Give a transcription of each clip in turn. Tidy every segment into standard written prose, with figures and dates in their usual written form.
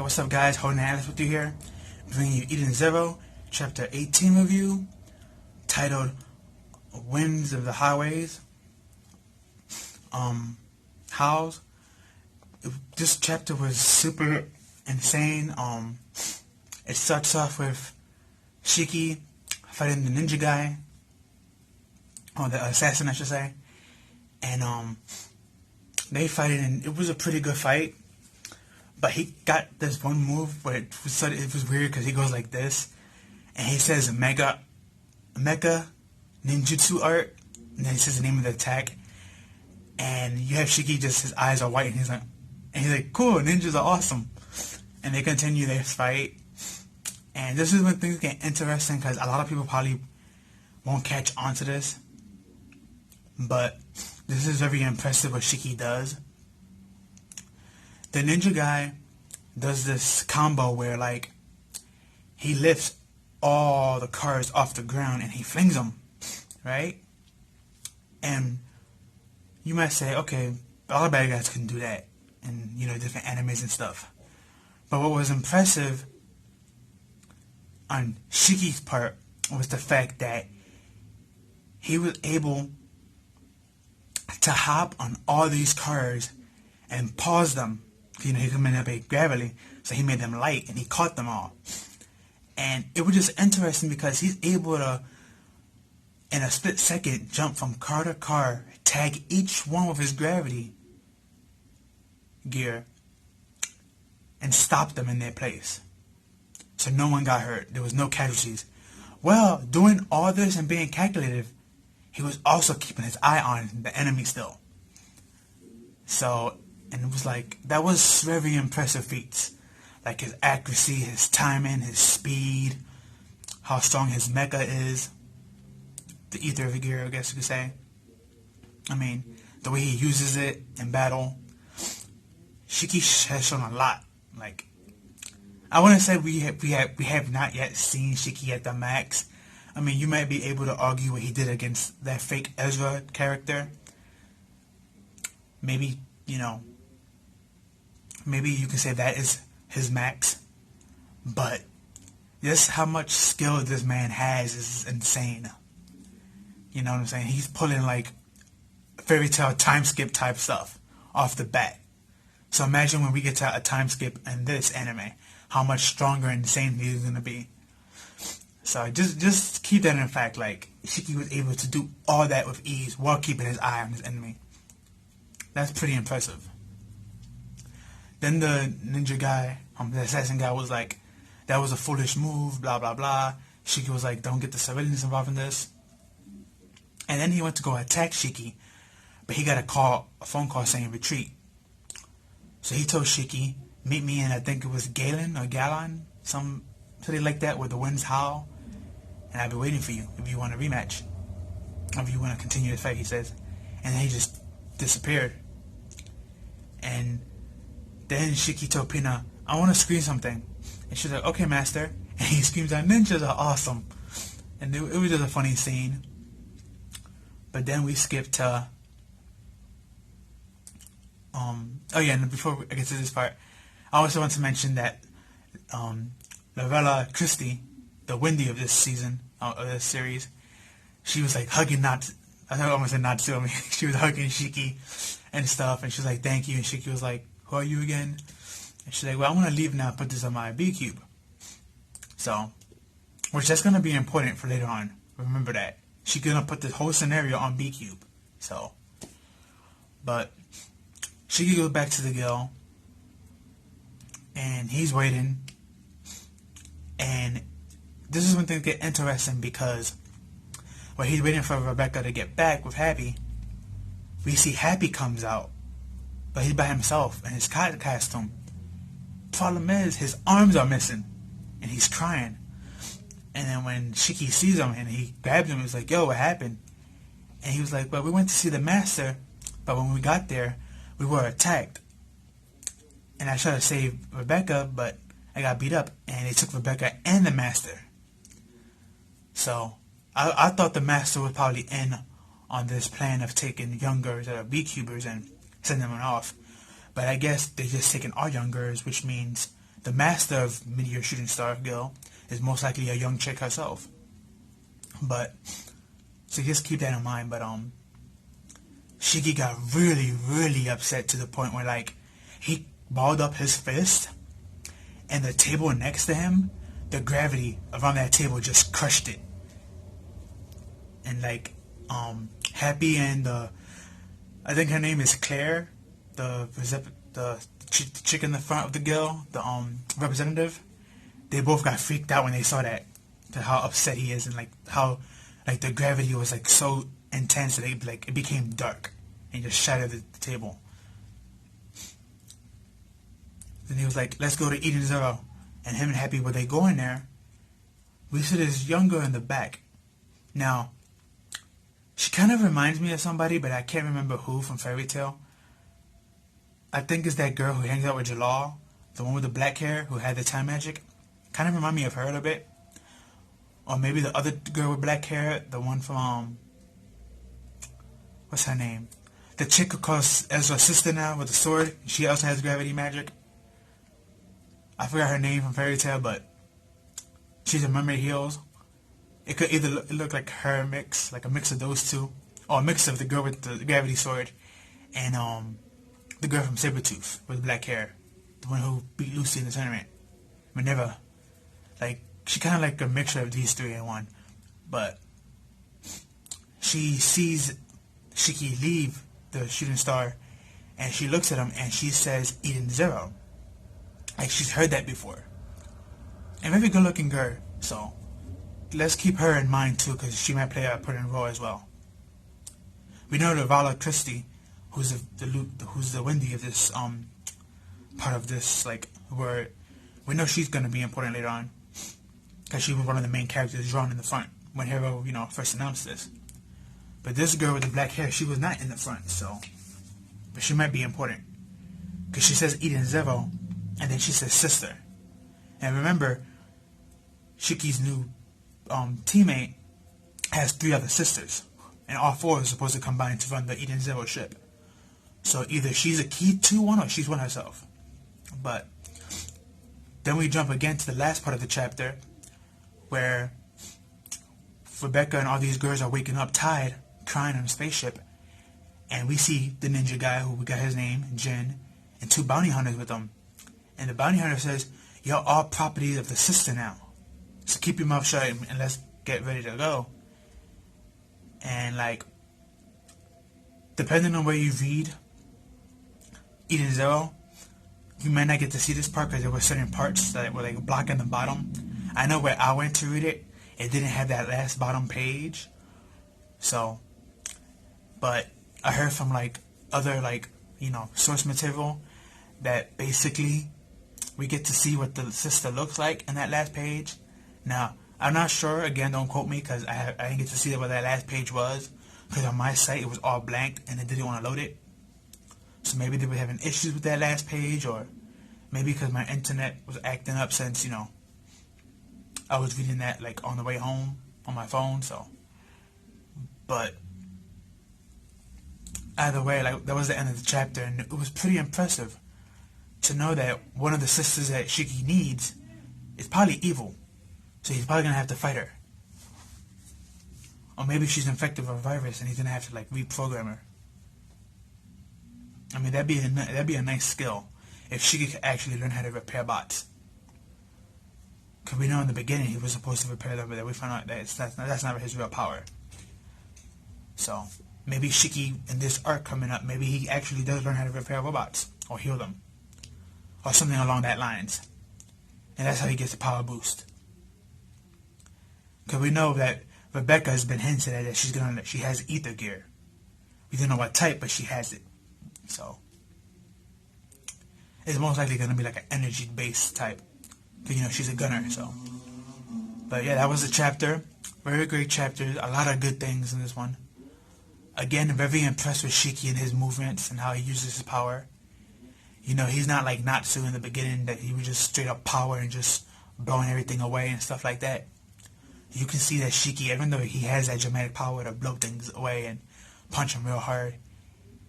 What's up guys, Holding Atlas with you here, bringing you Eden Zero, Chapter 18 review, titled Winds of the Highways. Howls. This chapter was super insane. It starts off with Shiki fighting the ninja guy, or the assassin I should say, and they fight it, and it was a pretty good fight. But he got this one move where it was weird because he goes like this, and he says Mecha Ninjutsu Art, and then he says the name of the attack, and you have Shiki, just his eyes are white, and he's like, cool, ninjas are awesome, and they continue their fight. And this is when things get interesting because a lot of people probably won't catch on to this, but this is very impressive what Shiki does. The ninja guy does this combo where, like, he lifts all the cars off the ground and he flings them, right? And you might say, okay, all the bad guys can do that in, different animes and stuff. But what was impressive on Shiki's part was the fact that he was able to hop on all these cars and pause them. He come in a big gravity, so he made them light, and he caught them all. And it was just interesting because he's able to, in a split second, jump from car to car, tag each one with his gravity gear, and stop them in their place. So no one got hurt. There was no casualties. Well, doing all this and being calculative, he was also keeping his eye on the enemy still. So, and it was like, that was very impressive feats. Like his accuracy, his timing, his speed, how strong his mecha is. The ether of the gear, I guess you could say. I mean, the way he uses it in battle. Shiki has shown a lot. Like, I wouldn't say we have not yet seen Shiki at the max. I mean, you might be able to argue what he did against that fake Ezra character. Maybe, maybe you can say that is his max. But just how much skill this man has is insane. You know what I'm saying? He's pulling like fairy tale time skip type stuff off the bat. So imagine when we get to a time skip in this anime, how much stronger and insane he's going to be. So just keep that in fact, like, Shiki was able to do all that with ease while keeping his eye on his enemy. That's pretty impressive. Then the ninja guy, the assassin guy, was like, that was a foolish move, blah, blah, blah. Shiki was like, don't get the civilians involved in this. And then he went to go attack Shiki, but he got a phone call saying retreat. So he told Shiki, meet me in, I think it was Galen or Galon, something like that, where the winds howl, and I'll be waiting for you if you want a rematch, or if you want to continue the fight, he says. And then he just disappeared. And then Shiki told Pina, I want to scream something. And she's like, okay, master. And he screams out, ninjas are awesome. And it was just a funny scene. But then we skip to, oh yeah, and before I get to this part, I also want to mention that Lavella Christie, the Wendy of this season, of this series, she was like hugging Natsu. She was hugging Shiki and stuff, and she was like, thank you. And Shiki was like, who are you again? And she's like, well, I want to leave now, put this on my B cube. So, which that's going to be important for later on. Remember that. She's going to put this whole scenario on B cube. So, but Shiki goes back to the girl, and he's waiting. And this is when things get interesting because while he's waiting for Rebecca to get back with Happy, we see Happy comes out, but he's by himself in his costume. Problem is, his arms are missing, and he's crying. And then when Shiki sees him and he grabs him, he's like, yo, what happened? And he was like, well, we went to see the master, but when we got there, we were attacked. And I tried to save Rebecca, but I got beat up, and they took Rebecca and the master. So I thought the master was probably in on this plan of taking youngers that are B-cubers and sending them off. But I guess they're just taking our youngers, which means the master of Meteor Shooting Star Girl is most likely a young chick herself. But so just keep that in mind. But Shiki got really, really upset to the point where like he balled up his fist, and the table next to him, the gravity around that table just crushed it. And like Happy and I think her name is Claire, the chick in the front of the girl, the representative. They both got freaked out when they saw that, to how upset he is, and like how like the gravity was like so intense that it became dark and just shattered the table. Then he was like, "Let's go to Eden Zero," and him and Happy, when they go in there, we see this young girl in the back. Now, she kind of reminds me of somebody, but I can't remember who from Fairy Tail. I think it's that girl who hangs out with Jalal, the one with the black hair who had the time magic. Kind of remind me of her a little bit. Or maybe the other girl with black hair, the one from, what's her name? The chick who calls Ezra's sister now with the sword. She also has gravity magic. I forgot her name from Fairy Tail, but she's a mermaid heels. It could either look like her mix, like a mix of those two, or a mix of the girl with the gravity sword and the girl from Sabretooth with black hair, the one who beat Lucy in the tournament. Minerva. Like, she kind of like a mixture of these three in one. But she sees Shiki leave the shooting star, and she looks at him and she says Eden Zero. Like, she's heard that before. And very good looking girl, so let's keep her in mind too, because she might play a important role as well. We know that Vala Christie, who's the Wendy of this part of this like word, we know she's gonna be important later on, because she was one of the main characters drawn in the front when Hero first announced this. But this girl with the black hair, she was not in the front, so but she might be important, because she says Eden Zero, and then she says sister. And remember, Shiki's new teammate has 3 other sisters, and all 4 are supposed to combine to run the Eden Zero ship. So either she's a key to one, or she's one herself. But then we jump again to the last part of the chapter, where Rebecca and all these girls are waking up tired, crying on a spaceship, and we see the ninja guy, who we got his name, Jin, and 2 bounty hunters with him. And the bounty hunter says, "You're all property of the sister now, so keep your mouth shut and let's get ready to go." And like, depending on where you read Eden Zero, you might not get to see this part, because there were certain parts that were like blocking the bottom. I know where I went to read it, it didn't have that last bottom page. So, but I heard from like other like source material that basically we get to see what the sister looks like in that last page. Now, I'm not sure. Again, don't quote me, because I didn't get to see what that last page was, because on my site it was all blank and it didn't want to load it. So maybe they were having issues with that last page, or maybe because my internet was acting up since I was reading that like on the way home on my phone. So, but either way, like, that was the end of the chapter, and it was pretty impressive to know that one of the sisters that Shiki needs is probably evil. So he's probably going to have to fight her. Or maybe she's infected with a virus and he's going to have to like reprogram her. I mean, that'd be a nice skill if Shiki could actually learn how to repair bots. Because we know in the beginning he was supposed to repair them, but then we found out that that's not his real power. So maybe Shiki, in this arc coming up, maybe he actually does learn how to repair robots or heal them, or something along that lines, and that's how he gets a power boost. Because we know that Rebecca has been hinted at that she has ether gear. We don't know what type, but she has it. So it's most likely going to be like an energy based type, because she's a gunner. So, but yeah, that was the chapter. Very great chapter. A lot of good things in this one. Again, very impressed with Shiki and his movements and how he uses his power. He's not like Natsu in the beginning, that he was just straight up power and just blowing everything away and stuff like that. You can see that Shiki, even though he has that dramatic power to blow things away and punch them real hard,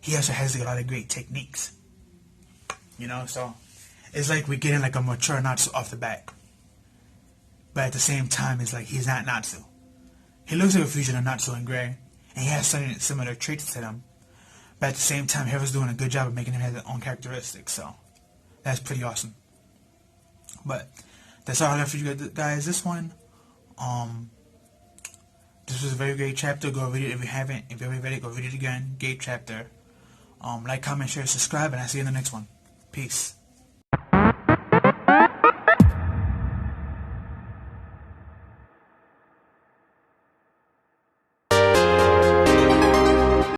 he also has a lot of great techniques. So it's like we're getting like a mature Natsu off the back. But at the same time, it's like he's not Natsu. He looks like a fusion of Natsu and Gray, and he has certain similar traits to them. But at the same time, Hero's doing a good job of making him have his own characteristics, so that's pretty awesome. But that's all I have for you guys. This one, this was a very great chapter. Go read it if you haven't. If you already read it, go read it again. Great chapter. Like, comment, share, subscribe, and I'll see you in the next one. Peace.